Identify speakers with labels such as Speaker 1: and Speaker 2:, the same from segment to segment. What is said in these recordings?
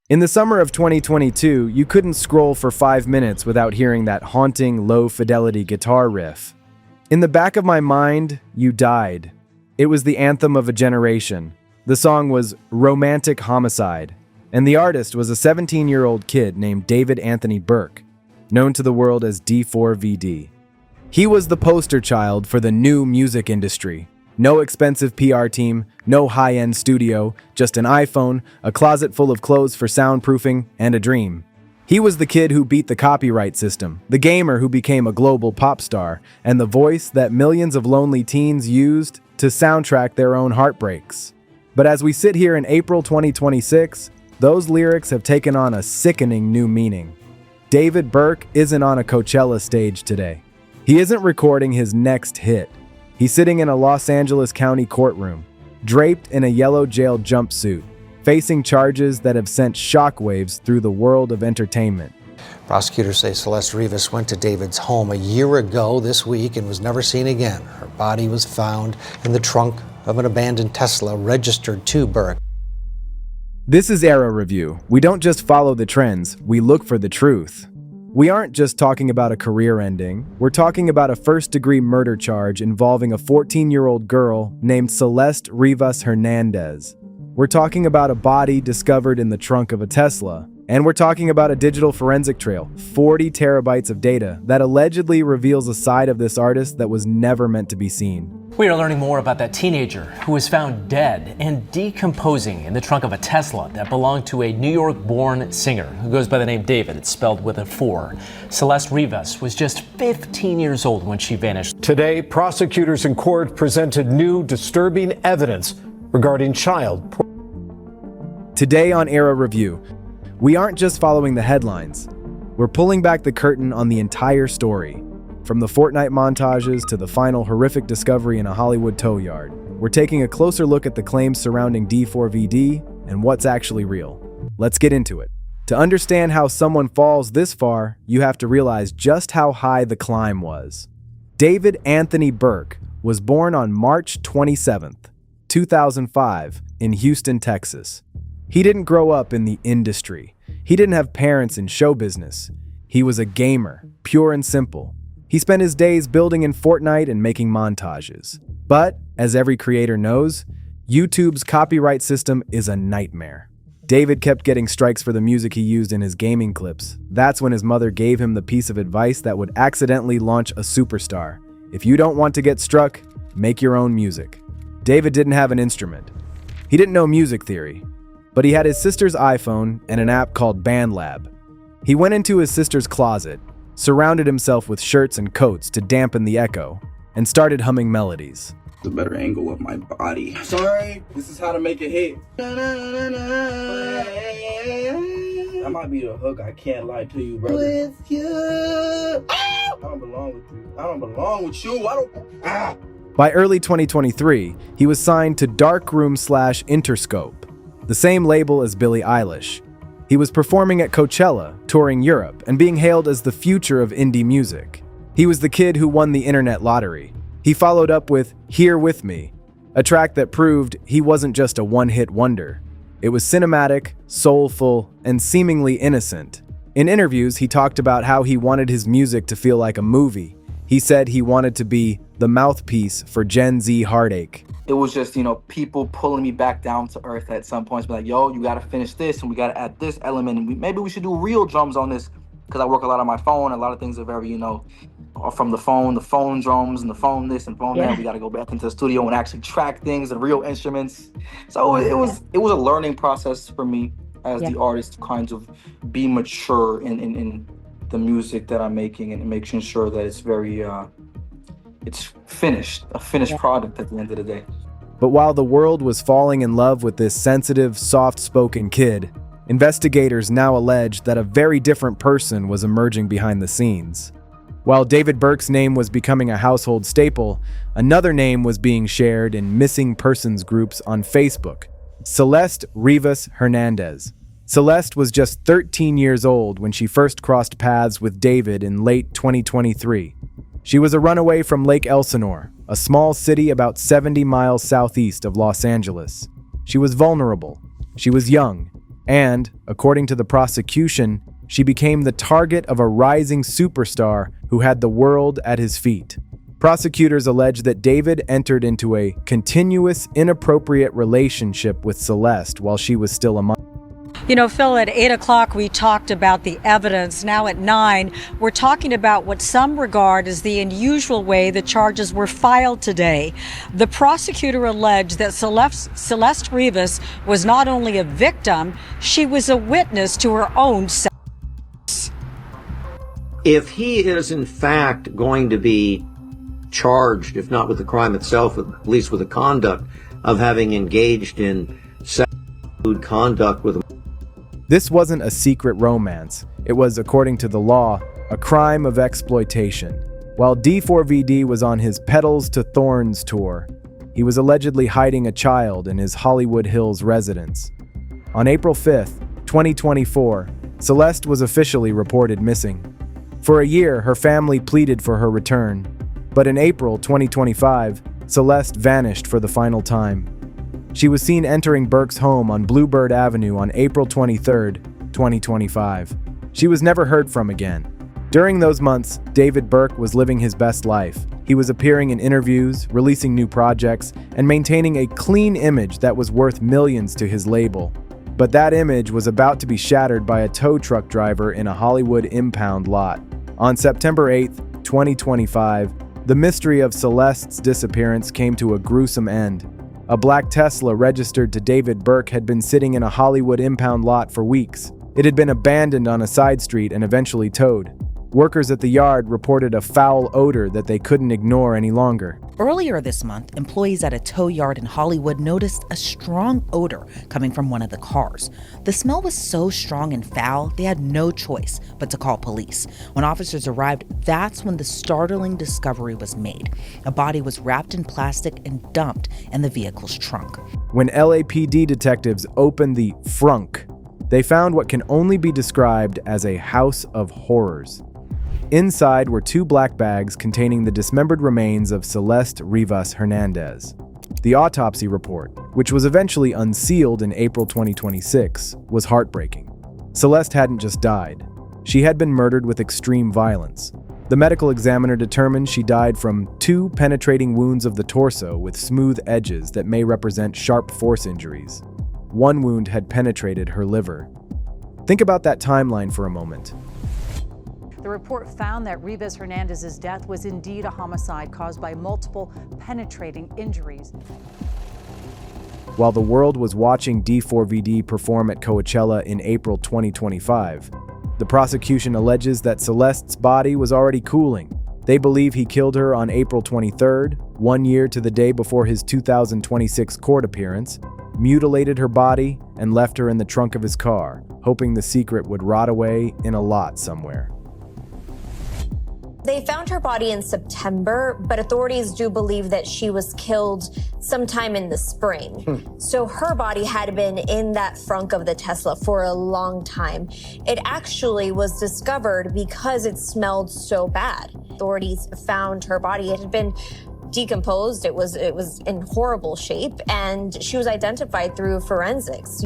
Speaker 1: In the summer of 2022, you couldn't scroll for 5 minutes without hearing that haunting, low-fidelity guitar riff. In the back of my mind, you died. It was the anthem of a generation. The song was Romantic Homicide, and the artist was a 17-year-old kid named David Anthony Burke, known to the world as D4vd. He was the poster child for the new music industry. No expensive PR team, no high-end studio, just an iPhone, a closet full of clothes for soundproofing, and a dream. He was the kid who beat the copyright system, the gamer who became a global pop star, and the voice that millions of lonely teens used to soundtrack their own heartbreaks. But as we sit here in April 2026, those lyrics have taken on a sickening new meaning. David Burke isn't on a Coachella stage today. He isn't recording his next hit. He's sitting in a Los Angeles County courtroom, draped in a yellow jail jumpsuit, facing charges that have sent shockwaves through the world of entertainment.
Speaker 2: Prosecutors say Celeste Rivas went to David's home a year ago this week and was never seen again. Her body was found in the trunk of an abandoned Tesla registered to Burke.
Speaker 1: This is Era Review. We don't just follow the trends, we look for the truth. We aren't just talking about a career ending, we're talking about a first-degree murder charge involving a 14-year-old girl named Celeste Rivas Hernandez. We're talking about a body discovered in the trunk of a Tesla. And we're talking about a digital forensic trail, 40 terabytes of data, that allegedly reveals a side of this artist that was never meant to be seen.
Speaker 3: We are learning more about that teenager who was found dead and decomposing in the trunk of a Tesla that belonged to a New York-born singer who goes by the name David. It's spelled with a 4. Celeste Rivas was just 15 years old when she vanished.
Speaker 4: Today, prosecutors in court presented new disturbing evidence regarding child porn.
Speaker 1: Today on Era Review, we aren't just following the headlines. We're pulling back the curtain on the entire story. From the Fortnite montages to the final horrific discovery in a Hollywood tow yard, we're taking a closer look at the claims surrounding D4vd and what's actually real. Let's get into it. To understand how someone falls this far, you have to realize just how high the climb was. David Anthony Burke was born on March 27th, 2005, in Houston, Texas. He didn't grow up in the industry. He didn't have parents in show business. He was a gamer, pure and simple. He spent his days building in Fortnite and making montages. But, as every creator knows, YouTube's copyright system is a nightmare. David kept getting strikes for the music he used in his gaming clips. That's when his mother gave him the piece of advice that would accidentally launch a superstar. If you don't want to get struck, make your own music. David didn't have an instrument. He didn't know music theory. But he had his sister's iPhone and an app called BandLab. He went into his sister's closet, surrounded himself with shirts and coats to dampen the echo, and started humming melodies.
Speaker 5: The better angle of my body. Sorry, this is how to make a hit. That might be the hook, I can't lie to you, brother. With you. I don't belong with you. I don't belong with you.
Speaker 1: By early 2023, he was signed to Darkroom/Interscope, the same label as Billie Eilish. He was performing at Coachella, touring Europe, and being hailed as the future of indie music. He was the kid who won the internet lottery. He followed up with Here With Me, a track that proved he wasn't just a one-hit wonder. It was cinematic, soulful, and seemingly innocent. In interviews, he talked about how he wanted his music to feel like a movie. He said he wanted to be the mouthpiece for Gen Z heartache.
Speaker 6: It was just, people pulling me back down to earth at some points. Be like, yo, you got to finish this and we got to add this element. And maybe we should do real drums on this because I work a lot on my phone. A lot of things are very, are from the phone drums and the phone this and phone that. We got to go back into the studio and actually track things and real instruments. So it was a learning process for me as the artist to kind of be mature in the music that I'm making and making sure that it's very... it's finished, a finished product at the end of the day.
Speaker 1: But while the world was falling in love with this sensitive, soft-spoken kid, investigators now allege that a very different person was emerging behind the scenes. While David Burke's name was becoming a household staple, another name was being shared in missing persons groups on Facebook: Celeste Rivas Hernandez. Celeste was just 13 years old when she first crossed paths with David in late 2023. She was a runaway from Lake Elsinore, a small city about 70 miles southeast of Los Angeles. She was vulnerable. She was young. And, according to the prosecution, she became the target of a rising superstar who had the world at his feet. Prosecutors allege that David entered into a continuous, inappropriate relationship with Celeste while she was still a minor.
Speaker 7: You know, Phil, at 8 o'clock we talked about the evidence. Now at 9, we're talking about what some regard as the unusual way the charges were filed today. The prosecutor alleged that Celeste Rivas was not only a victim, she was a witness to her own sex.
Speaker 8: If he is in fact going to be charged, if not with the crime itself, at least with the conduct of having engaged in sexual conduct with a...
Speaker 1: This wasn't a secret romance. It was, according to the law, a crime of exploitation. While D4vd was on his Petals to Thorns tour, he was allegedly hiding a child in his Hollywood Hills residence. On April 5th, 2024, Celeste was officially reported missing. For a year, her family pleaded for her return. But in April 2025, Celeste vanished for the final time. She was seen entering Burke's home on Bluebird Avenue on April 23, 2025. She was never heard from again. During those months, David Burke was living his best life. He was appearing in interviews, releasing new projects, and maintaining a clean image that was worth millions to his label. But that image was about to be shattered by a tow truck driver in a Hollywood impound lot. On September 8, 2025, the mystery of Celeste's disappearance came to a gruesome end. A black Tesla registered to David Burke had been sitting in a Hollywood impound lot for weeks. It had been abandoned on a side street and eventually towed. Workers at the yard reported a foul odor that they couldn't ignore any longer.
Speaker 9: Earlier this month, employees at a tow yard in Hollywood noticed a strong odor coming from one of the cars. The smell was so strong and foul, they had no choice but to call police. When officers arrived, that's when the startling discovery was made. A body was wrapped in plastic and dumped in the vehicle's trunk.
Speaker 1: When LAPD detectives opened the frunk, they found what can only be described as a house of horrors. Inside were 2 black bags containing the dismembered remains of Celeste Rivas Hernandez. The autopsy report, which was eventually unsealed in April 2026, was heartbreaking. Celeste hadn't just died. She had been murdered with extreme violence. The medical examiner determined she died from 2 penetrating wounds of the torso with smooth edges that may represent sharp force injuries. 1 wound had penetrated her liver. Think about that timeline for a moment.
Speaker 10: The report found that Rivas Hernandez's death was indeed a homicide caused by multiple penetrating injuries.
Speaker 1: While the world was watching D4vd perform at Coachella in April 2025, the prosecution alleges that Celeste's body was already cooling. They believe he killed her on April 23rd, 1 year to the day before his 2026 court appearance, mutilated her body, and left her in the trunk of his car, hoping the secret would rot away in a lot somewhere.
Speaker 11: They found her body in September, but authorities do believe that she was killed sometime in the spring. So her body had been in that frunk of the Tesla for a long time. It actually was discovered because it smelled so bad. Authorities found her body. It had been decomposed. It was in horrible shape, and she was identified through forensics.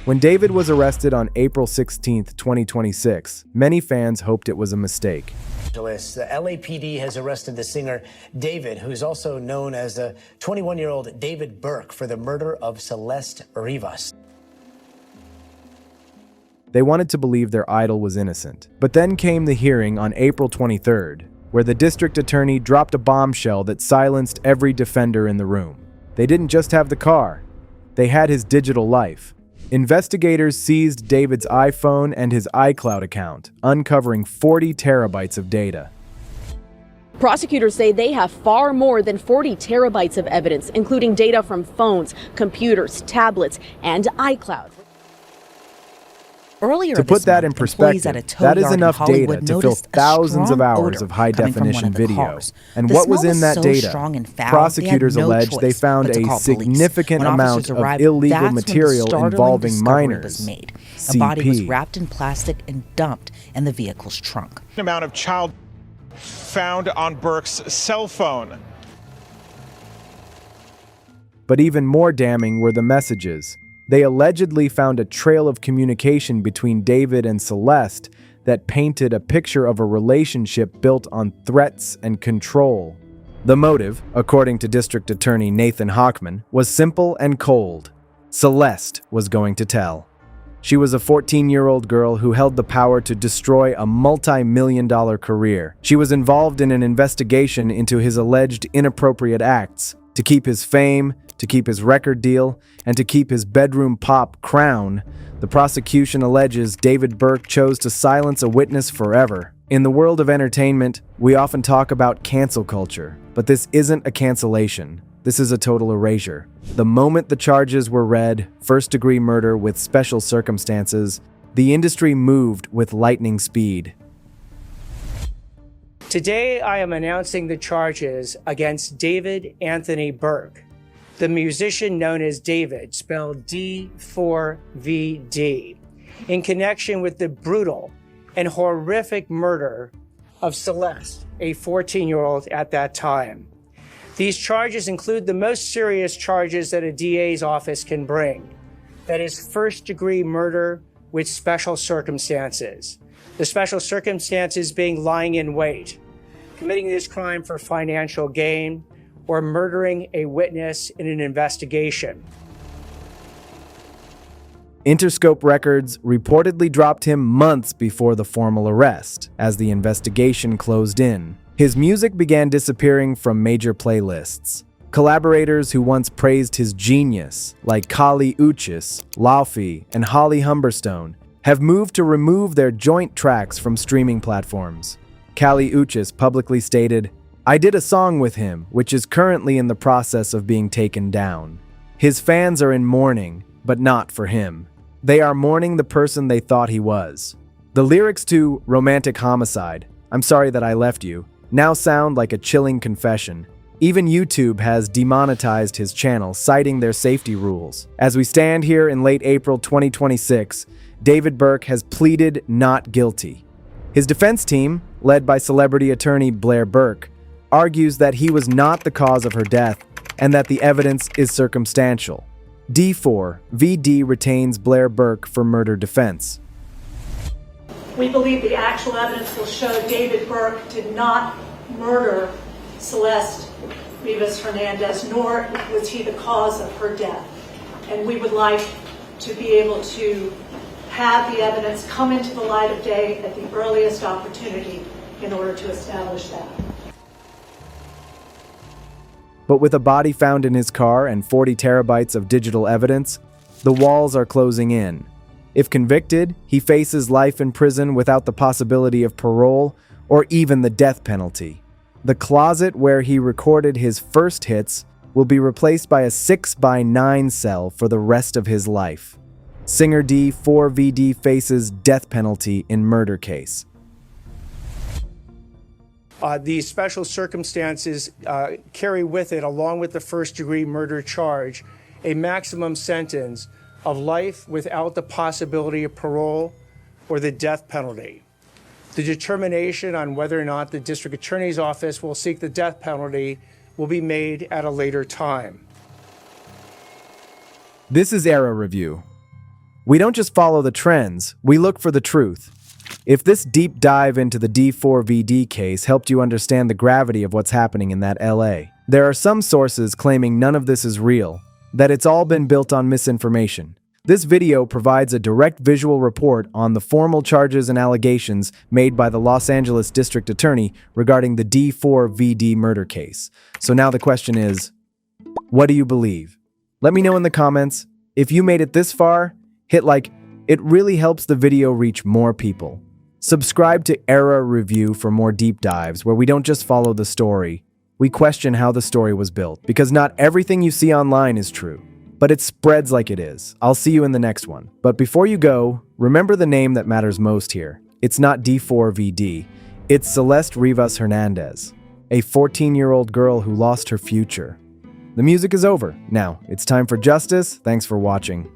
Speaker 1: When David was arrested on April 16, 2026, many fans hoped it was a mistake.
Speaker 12: The LAPD has arrested the singer David, who's also known as the 21-year-old David Burke, for the murder of Celeste Rivas.
Speaker 1: They wanted to believe their idol was innocent. But then came the hearing on April 23rd, where the district attorney dropped a bombshell that silenced every defender in the room. They didn't just have the car, they had his digital life. Investigators seized David's iPhone and his iCloud account, uncovering 40 terabytes of data.
Speaker 13: Prosecutors say they have far more than 40 terabytes of evidence, including data from phones, computers, tablets, and iCloud.
Speaker 9: Earlier
Speaker 1: to put
Speaker 9: this
Speaker 1: that
Speaker 9: month,
Speaker 1: in perspective, that is enough data to fill thousands of hours of high-definition video. And what was in that data? Prosecutors allege they found a significant amount of illegal material involving minors.
Speaker 9: A body was wrapped in plastic and dumped in the vehicle's trunk.
Speaker 14: An amount of child found on Burke's cell phone.
Speaker 1: But even more damning were the messages. They allegedly found a trail of communication between David and Celeste that painted a picture of a relationship built on threats and control. The motive, according to District Attorney Nathan Hochman, was simple and cold. Celeste was going to tell. She was a 14-year-old girl who held the power to destroy a multi-million-dollar career. She was involved in an investigation into his alleged inappropriate acts. To keep his fame, to keep his record deal, and to keep his bedroom pop crown, the prosecution alleges David Burke chose to silence a witness forever. In the world of entertainment, we often talk about cancel culture, but this isn't a cancellation. This is a total erasure. The moment the charges were read, first-degree murder with special circumstances, the industry moved with lightning speed.
Speaker 15: Today, I am announcing the charges against David Anthony Burke, the musician known as David, spelled D4vd, in connection with the brutal and horrific murder of Celeste, a 14-year-old at that time. These charges include the most serious charges that a DA's office can bring. That is first-degree murder with special circumstances. The special circumstances being lying in wait, committing this crime for financial gain, or murdering a witness in an investigation.
Speaker 1: Interscope Records reportedly dropped him months before the formal arrest, as the investigation closed in. His music began disappearing from major playlists. Collaborators who once praised his genius, like Kali Uchis, Laufey, and Holly Humberstone, have moved to remove their joint tracks from streaming platforms. Kali Uchis publicly stated, "I did a song with him, which is currently in the process of being taken down. His fans are in mourning, but not for him. They are mourning the person they thought he was." The lyrics to Romantic Homicide, "I'm Sorry That I Left You," now sound like a chilling confession. Even YouTube has demonetized his channel, citing their safety rules. As we stand here in late April 2026, David Burke has pleaded not guilty. His defense team, led by celebrity attorney Blair Burke, argues that he was not the cause of her death and that the evidence is circumstantial. D4vd retains Blair Burke for murder defense.
Speaker 16: We believe the actual evidence will show David Burke did not murder Celeste Rivas Hernandez, nor was he the cause of her death. And we would like to be able to have the evidence come into the light of day at the earliest opportunity in order to establish that.
Speaker 1: But with a body found in his car and 40 terabytes of digital evidence, the walls are closing in. If convicted, he faces life in prison without the possibility of parole or even the death penalty. The closet where he recorded his first hits will be replaced by a 6x9 cell for the rest of his life. Singer D4vd faces death penalty in murder case.
Speaker 15: These special circumstances carry with it, along with the first-degree murder charge, a maximum sentence of life without the possibility of parole or the death penalty. The determination on whether or not the district attorney's office will seek the death penalty will be made at a later time.
Speaker 1: This is Era Review. We don't just follow the trends, we look for the truth. If this deep dive into the D4vd case helped you understand the gravity of what's happening in that LA, there are some sources claiming none of this is real, that it's all been built on misinformation. This video provides a direct visual report on the formal charges and allegations made by the Los Angeles District Attorney regarding the D4vd murder case. So now the question is, what do you believe? Let me know in the comments. If you made it this far, hit like. It really helps the video reach more people. Subscribe to Era Review for more deep dives where we don't just follow the story, we question how the story was built, because not everything you see online is true, but it spreads like it is. I'll see you in the next one. But before you go, remember the name that matters most here. It's not D4vd, it's Celeste Rivas Hernandez, a 14-year-old girl who lost her future. The music is over. Now, it's time for justice. Thanks for watching.